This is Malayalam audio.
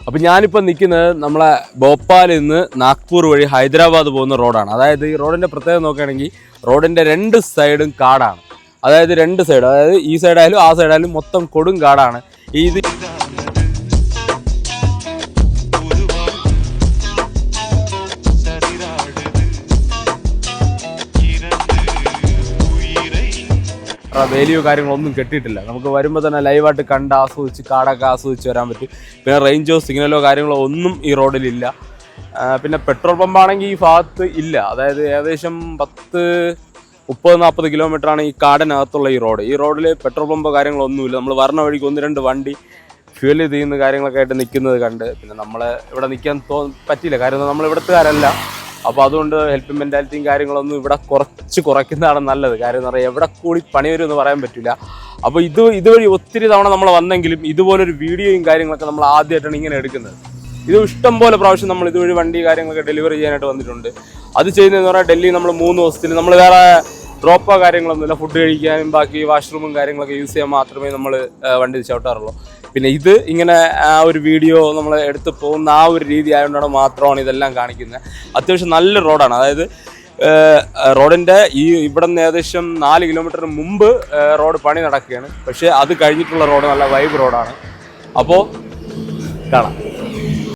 അപ്പോൾ ഞാനിപ്പോൾ നിൽക്കുന്നത് നമ്മളെ ഭോപ്പാലിൽ നിന്ന് നാഗ്പൂർ വഴി ഹൈദരാബാദ് പോകുന്ന റോഡാണ്. അതായത് ഈ റോഡിൻ്റെ പ്രത്യേകത നോക്കുകയാണെങ്കിൽ റോഡിൻ്റെ രണ്ട് സൈഡും കാടാണ്. അതായത് രണ്ട് സൈഡ്, അതായത് ഈ സൈഡായാലും ആ സൈഡായാലും മൊത്തം കൊടും കാടാണ്. ഇത് വേലിയോ കാര്യങ്ങളൊന്നും കെട്ടിയിട്ടില്ല. നമുക്ക് വരുമ്പോൾ തന്നെ ലൈവായിട്ട് കണ്ട് ആസ്വദിച്ച് കാടൊക്കെ ആസ്വദിച്ച് വരാൻ പറ്റും. പിന്നെ റേഞ്ചോ സിഗ്നലോ കാര്യങ്ങളോ ഒന്നും ഈ റോഡിലില്ല. പിന്നെ പെട്രോൾ പമ്പാണെങ്കിൽ ഈ ഭാഗത്ത് ഇല്ല. അതായത് ഏകദേശം 30-40 കിലോമീറ്ററാണ് ഈ കാടിനകത്തുള്ള ഈ റോഡ്. ഈ റോഡിൽ പെട്രോൾ പമ്പോ കാര്യങ്ങളൊന്നുമില്ല. നമ്മൾ വരണ വഴിക്ക് 1-2 വണ്ടി ഫ്യൂൽ ചെയ്യുന്ന കാര്യങ്ങളൊക്കെ ആയിട്ട് നിൽക്കുന്നത് കണ്ട് പിന്നെ നമ്മളെ ഇവിടെ നിൽക്കാൻ പറ്റിയില്ല. കാര്യം നമ്മൾ ഇവിടുത്തുകാരല്ല. അപ്പോൾ അതുകൊണ്ട് ഹെൽപ്പ് മെൻറ്റാലിറ്റിയും കാര്യങ്ങളൊന്നും ഇവിടെ കുറയ്ക്കുന്നതാണ് നല്ലത്. കാര്യം എന്ന് പറഞ്ഞാൽ എവിടെ കൂടി പണി വരും എന്ന് പറയാൻ പറ്റില്ല. അപ്പോൾ ഇതുവഴി ഒത്തിരി തവണ നമ്മൾ വന്നെങ്കിലും ഇതുപോലൊരു വീഡിയോയും കാര്യങ്ങളൊക്കെ നമ്മൾ ആദ്യമായിട്ടാണ് ഇങ്ങനെ എടുക്കുന്നത്. ഇത് ഇഷ്ടം പോലെ പ്രാവശ്യം നമ്മൾ ഇതുവഴി വണ്ടി കാര്യങ്ങളൊക്കെ ഡെലിവറി ചെയ്യാനായിട്ട് വന്നിട്ടുണ്ട്. അത് ചെയ്യുന്നതെന്ന് പറഞ്ഞാൽ ഡൽഹി നമ്മൾ 3 ദിവസത്തിൽ നമ്മൾ വേറെ ഡ്രോപ്പോ കാര്യങ്ങളൊന്നുമില്ല. ഫുഡ് കഴിക്കാനും ബാക്കി വാഷ്റൂമും കാര്യങ്ങളൊക്കെ യൂസ് ചെയ്യാൻ മാത്രമേ നമ്മൾ വണ്ടി ചവിട്ടാറുള്ളൂ. പിന്നെ ഇത് ഇങ്ങനെ ആ ഒരു വീഡിയോ നമ്മൾ എടുത്ത് പോകുന്ന ആ ഒരു രീതി ആയതുകൊണ്ടാണ് മാത്രമാണ് ഇതെല്ലാം കാണിക്കുന്നത്. അത്യാവശ്യം നല്ല റോഡാണ്. അതായത് റോഡിൻ്റെ ഇവിടെ നിന്ന് ഏകദേശം 4 കിലോമീറ്റർ മുമ്പ് റോഡ് പണി നടക്കുകയാണ്. പക്ഷേ അത് കഴിഞ്ഞിട്ടുള്ള റോഡ് നല്ല വൈബ് റോഡാണ്. അപ്പോൾ കാണാം.